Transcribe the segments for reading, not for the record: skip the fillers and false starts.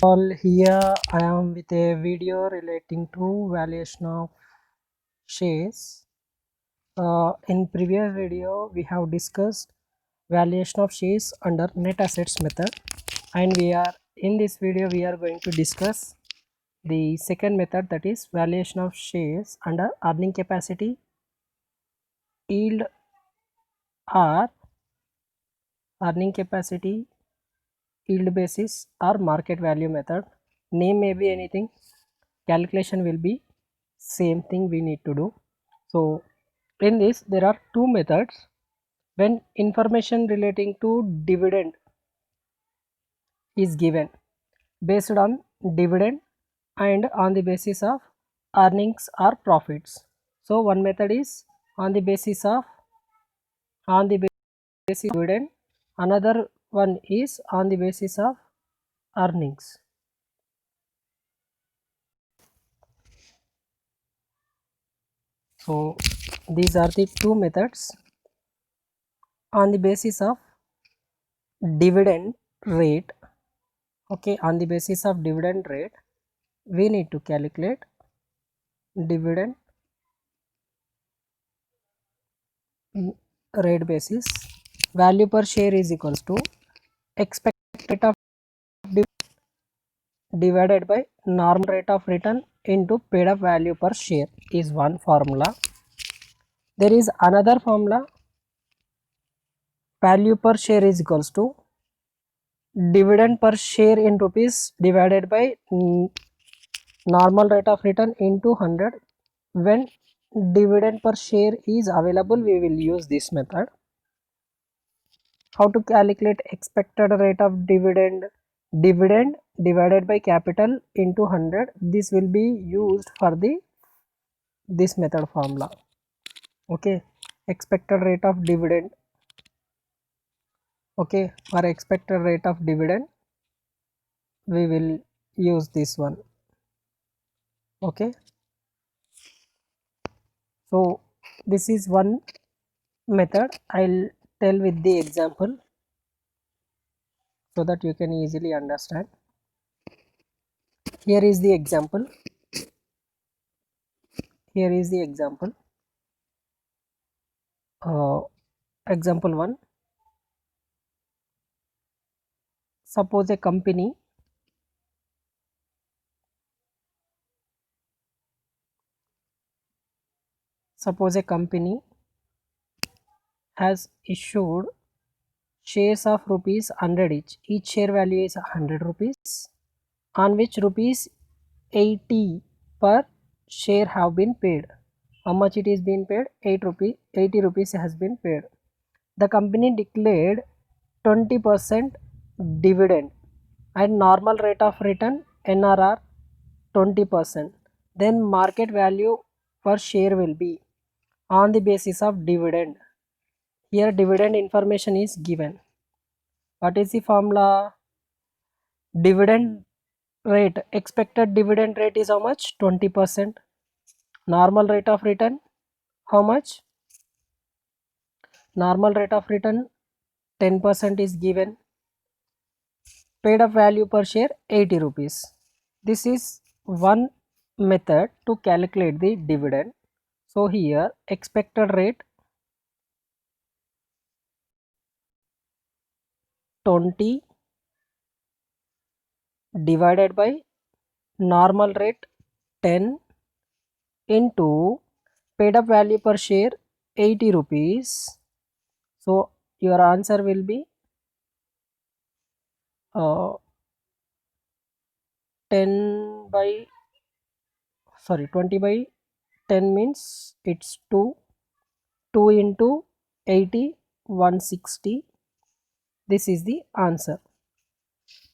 All here I am with a video relating to valuation of shares. In previous video we have discussed valuation of shares under net assets method, and we are in this video we are going to discuss the second method, that is valuation of shares under earning capacity, yield, or earning capacity, yield basis, or market value method. Name may be anything, calculation will be same thing we need to do. So in this there are two methods. When information relating to dividend is given based on dividend and on the basis of earnings or profits. So one method is on the basis of dividend, another one is on the basis of earnings. So these are the two methods. On the basis of dividend rate, okay, on the basis of dividend rate we need to calculate dividend rate basis. Value per share is equals to expected rate of divided by normal rate of return into paid up value per share is one formula. There is another formula, value per share is equals to dividend per share in rupees divided by normal rate of return into 100. When dividend per share is available we will use this method. How to calculate expected rate of dividend? Dividend divided by capital into 100. This will be used for this method formula. Okay, expected rate of dividend. Okay, for expected rate of dividend we will use this one. Okay, so this is one method. I'll tell with the example so that you can easily understand. Here is the example. Here is the example. Example 1. Suppose a company has issued shares of rupees 100 each. Each share value is 100 rupees, on which rupees 80 per share have been paid. How much it is being paid? 80 rupees has been paid. The company declared 20% dividend and normal rate of return NRR 20%. Then market value per share will be on the basis of dividend. Here dividend information is given. What is the formula? Dividend rate, expected dividend rate is how much? 20%. Normal rate of return, how much? Normal rate of return 10% is given. Paid up value per share 80 rupees. This is one method to calculate the dividend. So here expected rate 20 divided by normal rate 10 into paid up value per share 80 rupees. So your answer will be 10 by 20 by 10 means it's 2. 2 into 80, 160. This is the answer.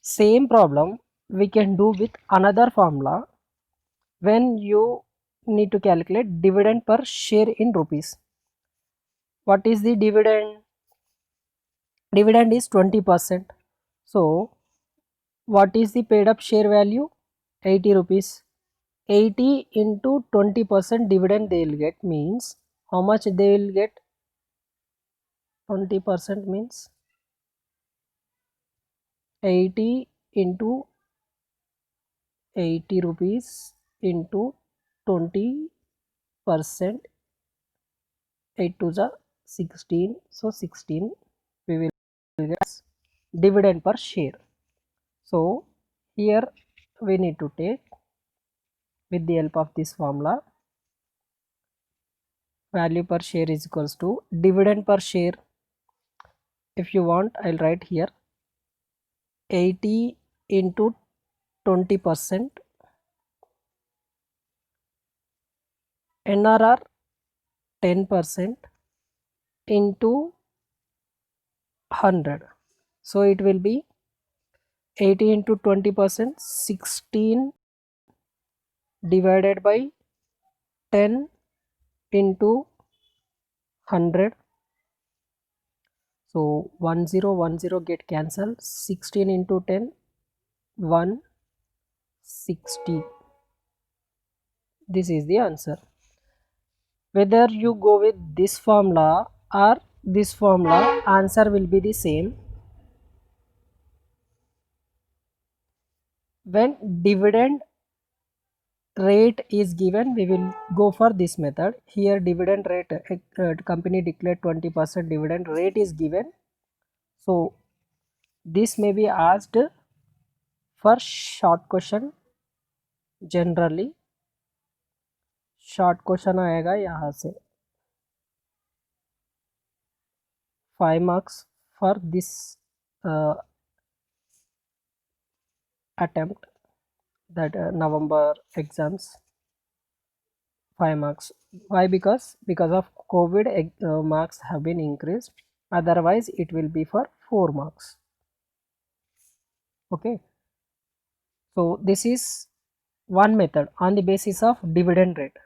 Same problem we can do with another formula when you need to calculate dividend per share in rupees. What is the dividend? Dividend is 20%. So what is the paid up share value? 80 rupees. 80 into 20% dividend they will get means how much they will get? 20% means 80 into 80 rupees into 20%, 8 to the 16, so 16 we will get dividend per share. So here we need to take with the help of this formula, value per share is equals to dividend per share. If you want, I'll write here 80 into 20%, NRR 10% into 100. So it will be 80 into 20%, 16 divided by 10 into 100. So 1010 get cancelled, 16 into 10, 160. This is the answer. Whether you go with this formula or this formula, answer will be the same. When dividend rate is given, we will go for this method. Here dividend rate, company declared 20% dividend rate is given. So this may be asked for short question. Generally short question आएगा यहाँ से 5 marks for this attempt, that November exams, 5 marks. Why? Because of COVID, marks have been increased, otherwise it will be for 4 marks. Okay, so this is one method on the basis of dividend rate.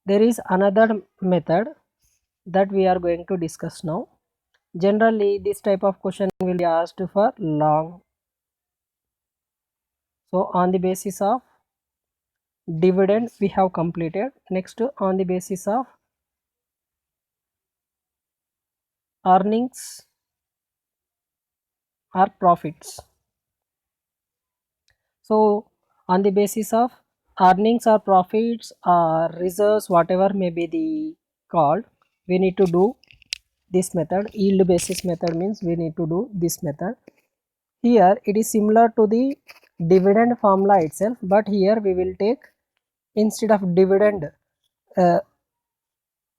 There is another method that we are going to discuss now. Generally this type of question will be asked for long. So on the basis of dividend we have completed. Next, on the basis of earnings or profits. So on the basis of earnings or profits or reserves, whatever may be the called, we need to do this method. Yield basis method means we need to do this method. Here it is similar to the dividend formula itself, but here we will take, instead of dividend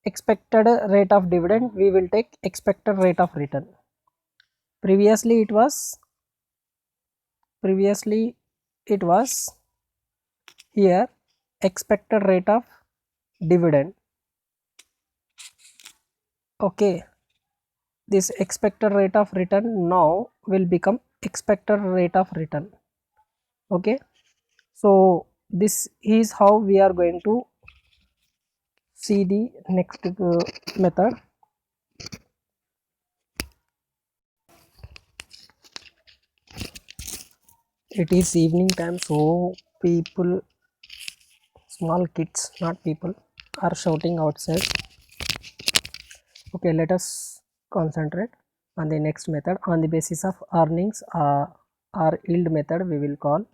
expected rate of dividend, we will take expected rate of return. Previously it was here expected rate of dividend. Okay, this expected rate of return now will become expected rate of return. Okay, so this is how we are going to see the next method. It is evening time, so people, small kids, not people, are shouting outside. Okay, let us concentrate on the next method on the basis of earnings or yield method we will call.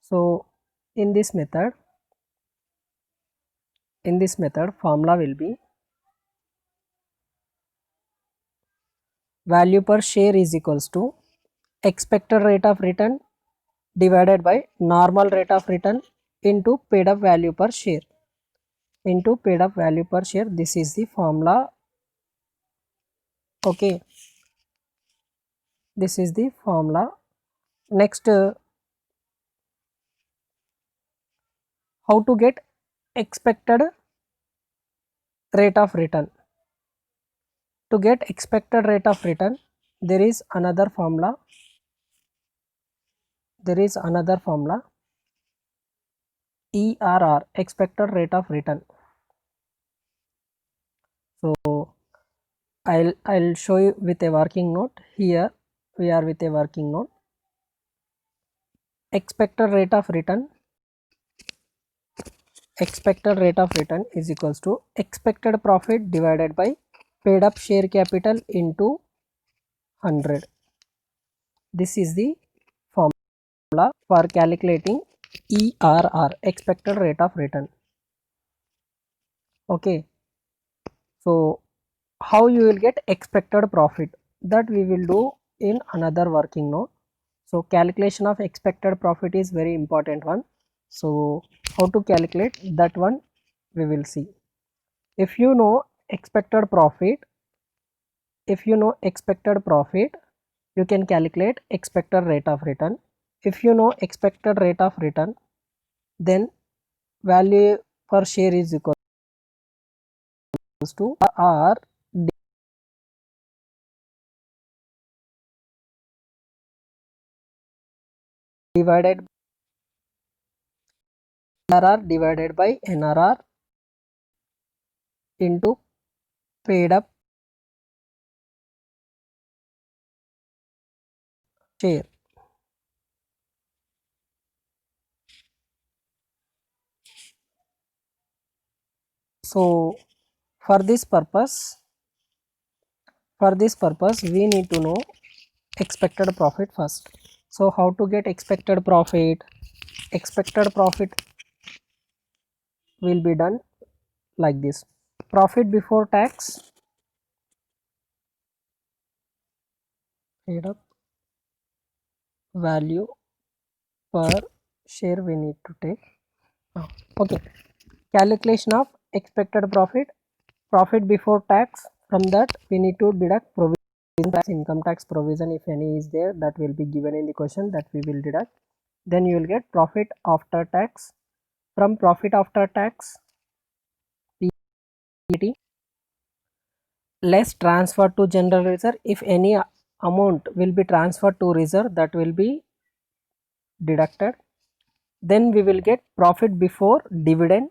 So in this method formula will be value per share is equals to expected rate of return divided by normal rate of return into paid up value per share into paid up value per share. This is the formula. Okay, this is the formula. Next, how to get expected rate of return. To get expected rate of return, there is another formula. ERR, expected rate of return. So I'll show you with a working note. Here we are with a working note. Expected rate of return is equals to expected profit divided by paid up share capital into 100. This is the formula for calculating ERR, expected rate of return. Okay, so how you will get expected profit, that we will do in another working note. So calculation of expected profit is very important one. So how to calculate that one we will see. If you know expected profit, you can calculate expected rate of return. If you know expected rate of return, then value per share is equal to R divided RR divided by NRR into paid up share. So for this purpose, we need to know expected profit first. So how to get expected profit? Expected profit will be done like this: profit before tax, paid up value per share we need to take. Okay, calculation of expected profit, profit before tax. From that we need to deduct provision tax, income tax provision if any is there, that will be given in the question, that we will deduct. Then you will get profit after tax. From profit after tax, PAT, less transfer to general reserve. If any amount will be transferred to reserve, that will be deducted. Then we will get profit before dividend.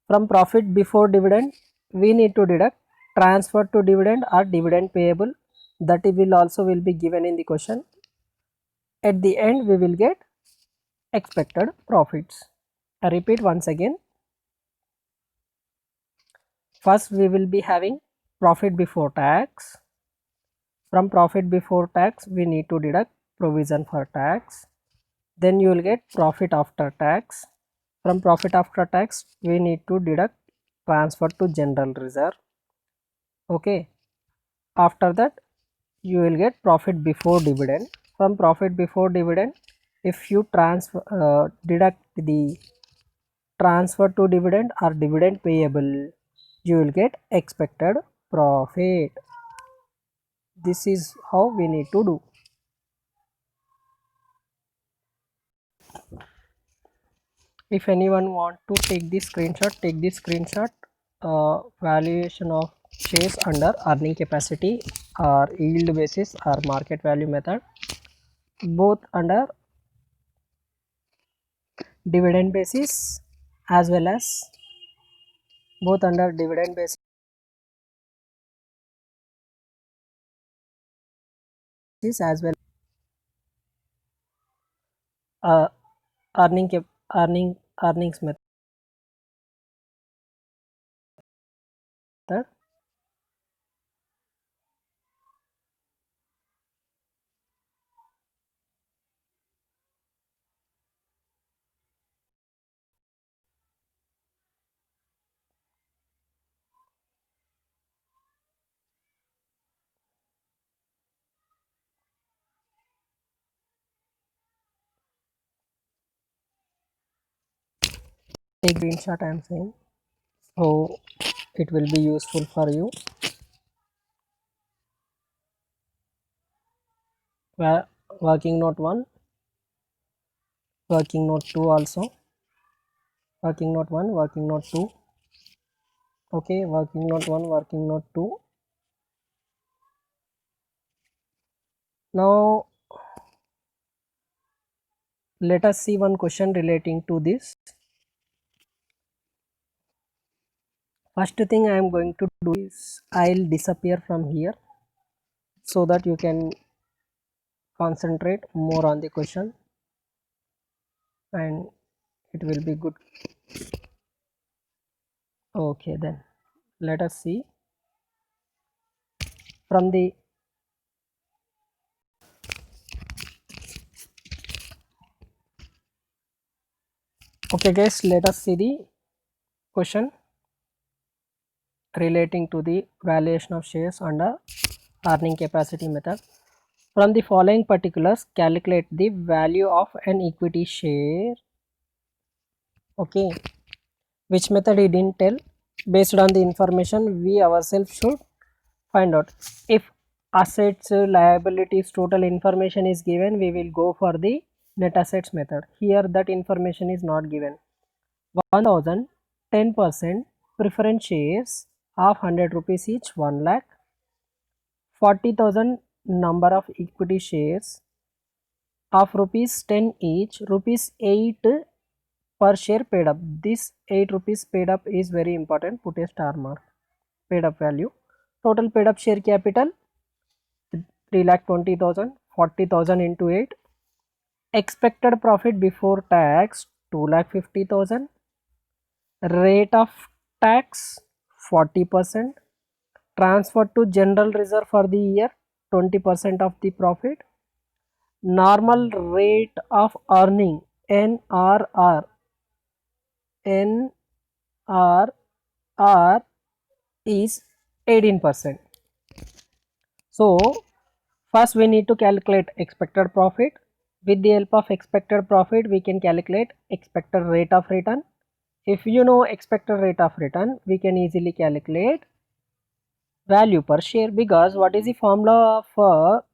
From profit before dividend, we need to deduct transfer to dividend or dividend payable, that will also will be given in the question. At the end we will get expected profits. I repeat once again. First we will be having profit before tax. From profit before tax we need to deduct provision for tax. Then you will get profit after tax. From profit after tax we need to deduct transfer to general reserve. Okay, after that you will get profit before dividend. From profit before dividend, if you deduct the transfer to dividend or dividend payable, you will get expected profit. This is how we need to do. If anyone want to take this screenshot, take this screenshot. Valuation of shares under earning capacity or yield basis or market value method, both under dividend basis as well as both under dividend basis as well uh, earning cap earnings method. Take screenshot I am saying, so it will be useful for you. Working note 1, working note 2 also, working note 1, working note 2. Okay, working note 1, working note 2. Now let us see one question relating to this. First thing I am going to do is I'll disappear from here so that you can concentrate more on the question and it will be good. Okay, then let us see from the Okay guys, let us see the question relating to the valuation of shares under earning capacity method. From the following particulars, calculate the value of an equity share. Okay, which method he didn't tell. Based on the information, we ourselves should find out. If assets, liabilities, total information is given, we will go for the net assets method. Here that information is not given. 1000, 10% preference shares of 100 rupees each, 1 lakh. 40,000 number of equity shares of rupees 10 each, rupees 8 per share paid up. This 8 rupees paid up is very important. Put a star mark. Paid up value. Total paid up share capital 3,20,000. 40,000 into 8. Expected profit before tax 2,50,000. Rate of tax 40%. Transferred to general reserve for the year 20% of the profit. Normal rate of earning NRR is 18%. So first we need to calculate expected profit. With the help of expected profit we can calculate expected rate of return. If you know expected rate of return, we can easily calculate value per share, because what is the formula for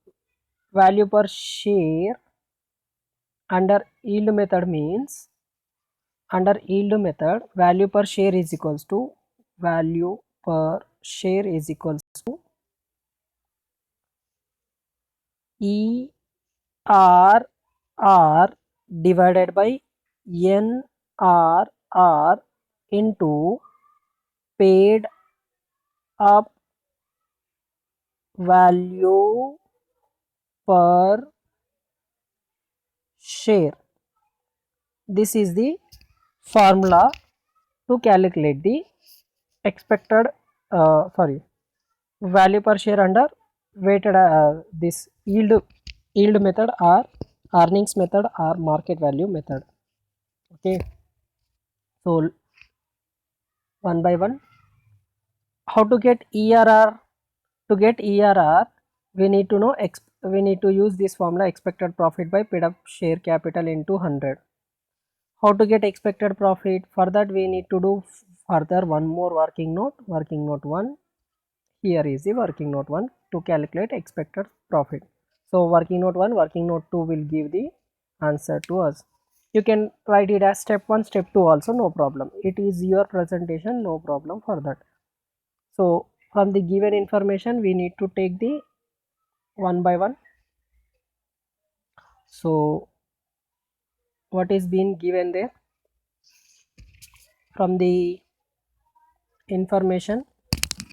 value per share under yield method means, under yield method value per share is equals to value per share is equals to ERR divided by NRR into paid up value per share. This is the formula to calculate the expected value per share under weighted this yield method or earnings method or market value method. Okay, so one by one, how to get ERR? To get ERR, we need to know we need to use this formula, expected profit by paid up share capital into 100. How to get expected profit? For that we need to do further one more working note, working note 1. Here is the working note 1 to calculate expected profit. So working note 1, working note 2 will give the answer to us. You can write it as step 1, step 2 also, no problem. It is your presentation, no problem for that. So from the given information we need to take the one by one. So what is being given there? From the information,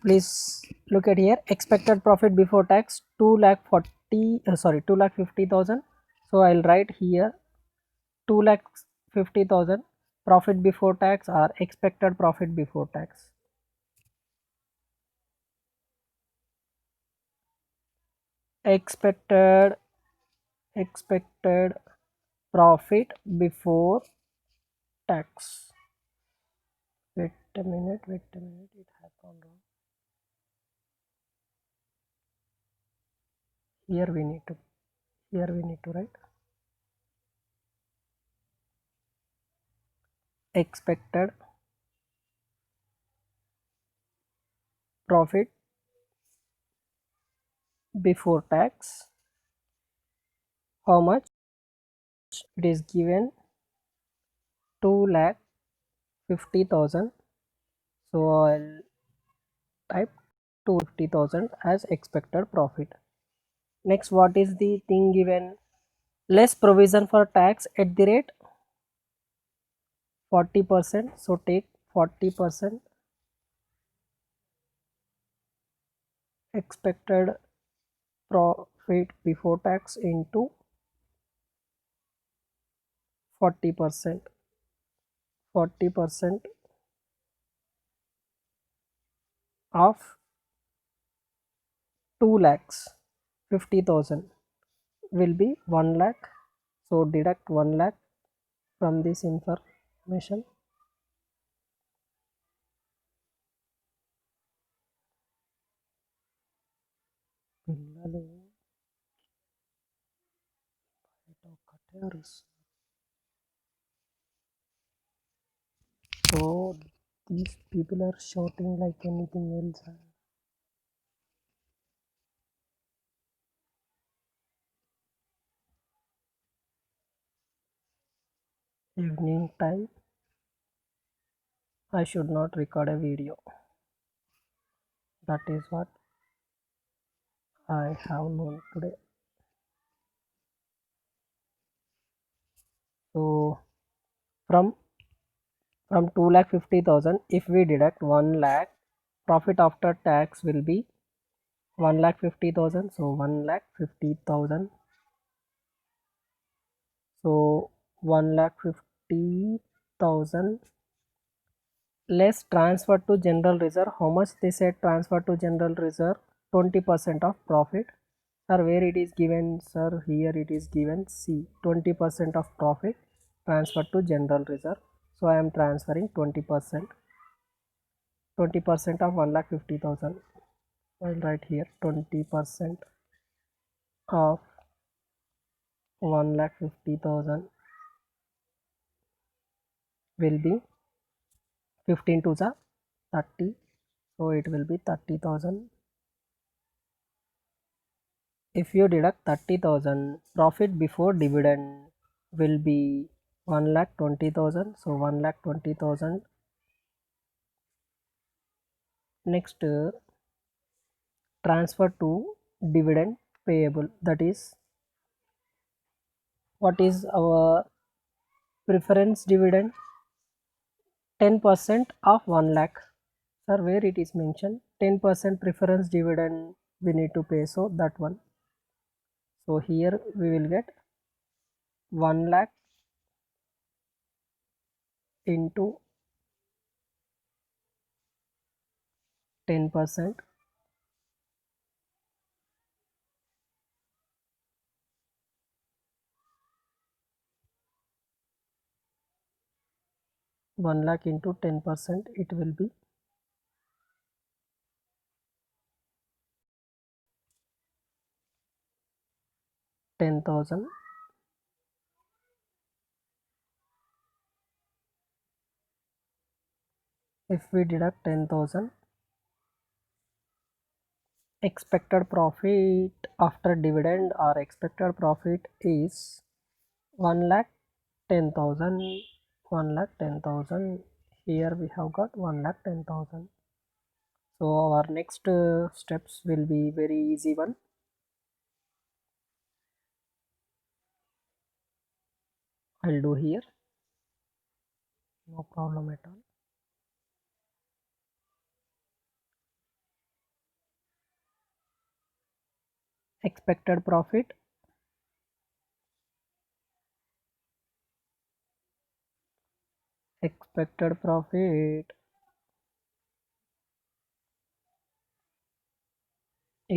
please look at here. Expected profit before tax 2,50,000. So I'll write here 2,50,000 profit before tax or expected profit before tax. Expected profit before tax. Wait a minute, it has gone wrong. Here we need to write expected profit before tax. How much? It is given 2,50,000. So I'll type 250,000 as expected profit. Next, what is the thing given? Less provision for tax at the rate 40%. So take 40% expected profit before tax into 40%. 40% of 2,50,000 will be 1 lakh. So deduct 1 lakh from this info. information. పిల్లలు బయట ఒక్కటే అరుస్తారు. So these people are shouting like anything else. Evening time, I should not record a video. That is what I have known today. So from 2,50,000, if we deduct 1 lakh, profit after tax will be 1,50,000. So 1,50,000. So 1,50,000 less transfer to general reserve. How much they said transfer to general reserve? 20% of profit. Sir, where it is given? Sir, here it is given. C, 20% of profit transfer to general reserve. So I am transferring 20%. 20% of 1,50,000. I'll write here 20% of 1,50,000 will be 15 to the 30. So it will be 30,000. If you deduct 30,000, profit before dividend will be 1,20,000. So 1,20,000. Next, transfer to dividend payable. That is, what is our preference dividend? 10% of 1 lakh. Sir, where it is mentioned 10% preference dividend we need to pay, so that one. So here we will get 1 lakh into 10%. One lakh into 10%, it will be 10,000. If we deduct 10,000, expected profit after dividend or expected profit is 1,10,000. 1,10,000. Here we have got 1,10,000. So our next steps will be very easy one. I'll do here, no problem at all. Expected profit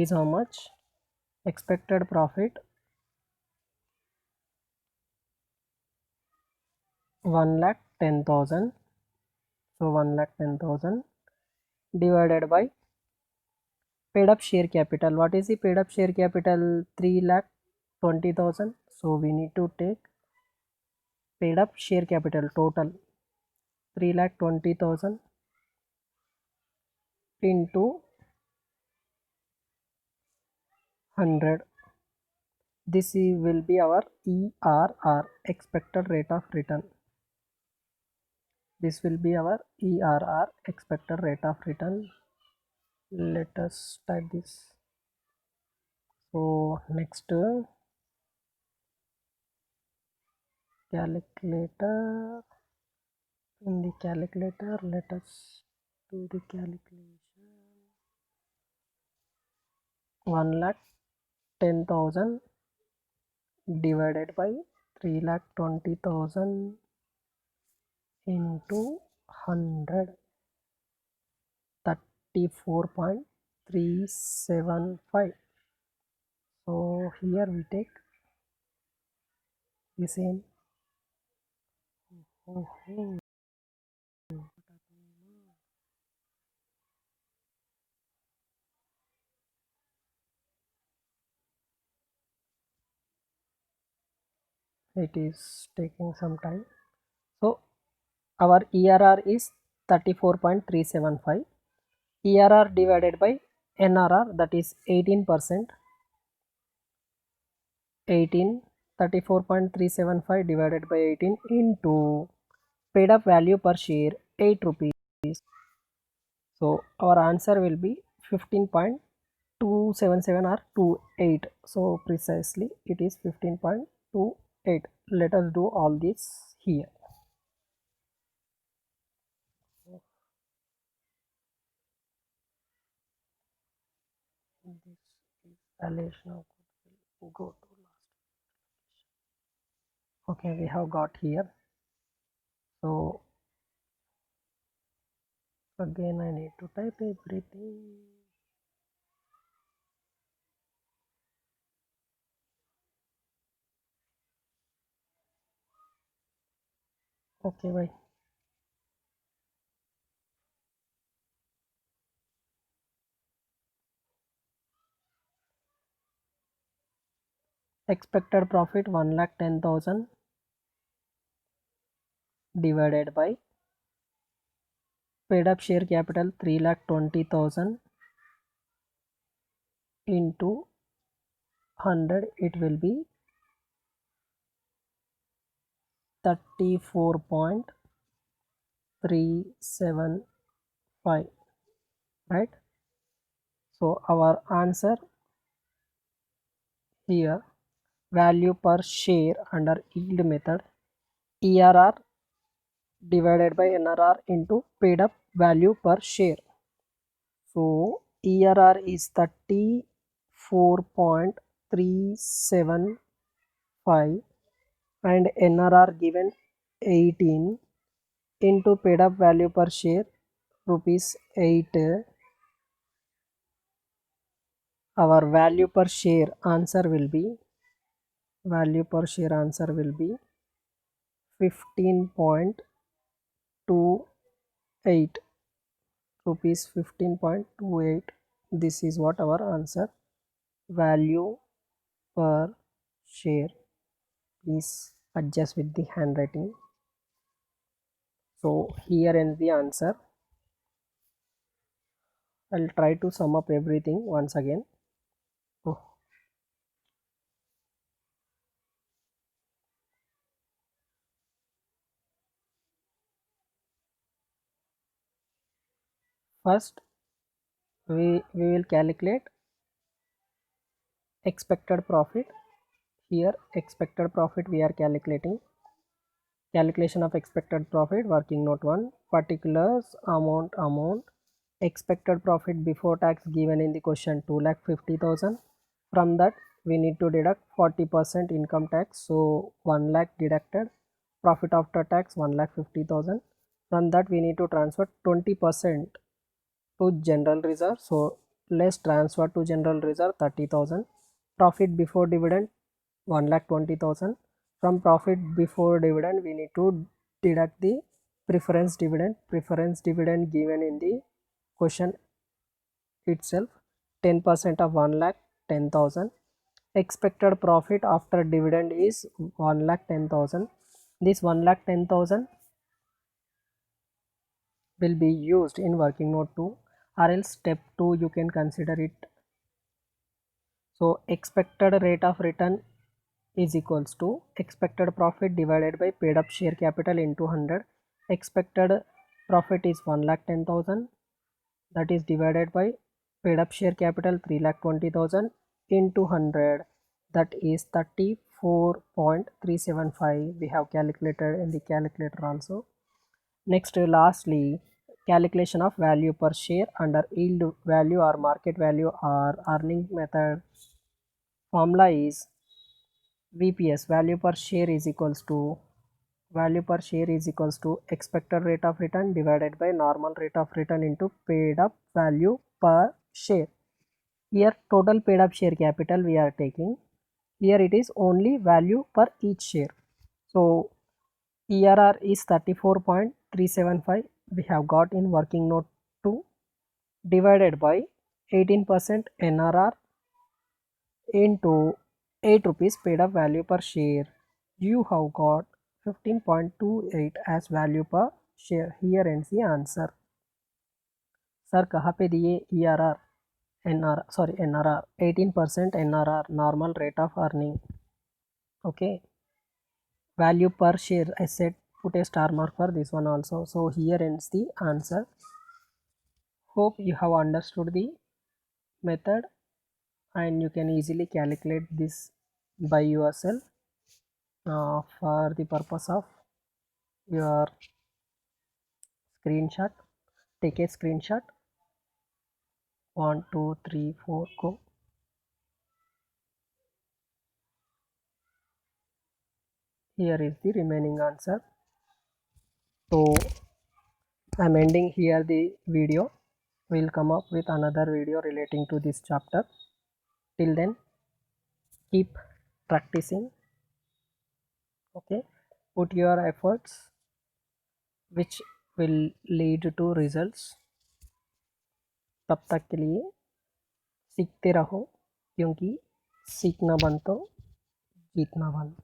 is how much? Expected profit 1,10,000. So 1,10,000 divided by paid up share capital. What is the paid up share capital? 3,20,000. So we need to take paid up share capital total 3,20,000 into 100. This will be our ERR, expected rate of return. This will be our ERR, expected rate of return. Let us type this. So next, calculator. In the calculator, let us do the calculation. 1,10,000 divided by 3,20,000 into 100, 34.375. So here we take the same. Mhm. It is taking some time. So our ERR is 34.375. ERR divided by NRR, that is 18%. 18, 34.375 divided by 18 into paid up value per share 8 rupees. So our answer will be 15.277 or 28. So precisely it is 15.28. Let us do all this here. This is valuation of goodwill. Go to last. Okay, we have got here. So again I need to type everything. Okay, bye. Expected profit 1,10,000 divided by paid up share capital 3,20,000 into 100, it will be 34.375, right? So our answer here, value per share under yield method, ERR divided by NRR into paid up value per share. So ERR is 34.375 and NRR given 18 into paid up value per share rupees 8. Our value per share answer will be 15.28 rupees. 15.28. This is what our answer, value per share. Please adjust with the handwriting. So here ends the answer. I'll try to sum up everything once again. Oh, first we will calculate expected profit. Here expected profit we are calculating. Calculation of expected profit, working note 1, particulars, amount, expected profit before tax given in the question 2,50,000. From that we need to deduct 40% income tax, so 1 lakh deducted. Profit after tax 1,50,000. From that we need to transfer 20% to general reserve, so less transfer to general reserve 30,000. Profit before dividend 1,20,000. From profit before dividend we need to deduct the preference dividend given in the question itself, 10% of 1,10,000. Expected profit after dividend is 1,10,000. This 1,10,000 will be used in working note 2, or else step 2 you can consider it. So expected rate of return is equals to expected profit divided by paid up share capital into 100. Expected profit is 1,10,000, that is divided by paid up share capital 3,20,000 into 100, that is 34.375. We have calculated in the calculator also. Next, lastly, calculation of value per share under yield value or market value or earning method. Formula is VPS, value per share is equals to expected rate of return divided by normal rate of return into paid up value per share. Here total paid up share capital we are taking. Here it is only value per each share. So ERR is 34.375 we have got in working note 2 divided by 18% NRR into 8 rupees paid up value per share. You have got 15.28 as value per share. Here ends the answer. Sir कहाँ पे दिए ERR NRR 18% NRR normal rate of earning. Okay, value per share I said put a star mark for this one also. So here ends the answer. Hope you have understood the method and you can easily calculate this by yourself. For the purpose of your screenshot, take a screenshot. 1 2 3 4 go. Here is the remaining answer. So I'm ending here the video. We'll come up with another video relating to this chapter. Till then, keep practicing. Okay, put your efforts which will lead to results. तब तक के लिए सीखते रहो क्योंकि सीखना बन तो जीतना बन.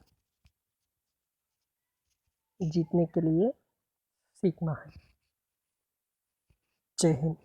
जीतने के लिए सीखना है. जय हिंद.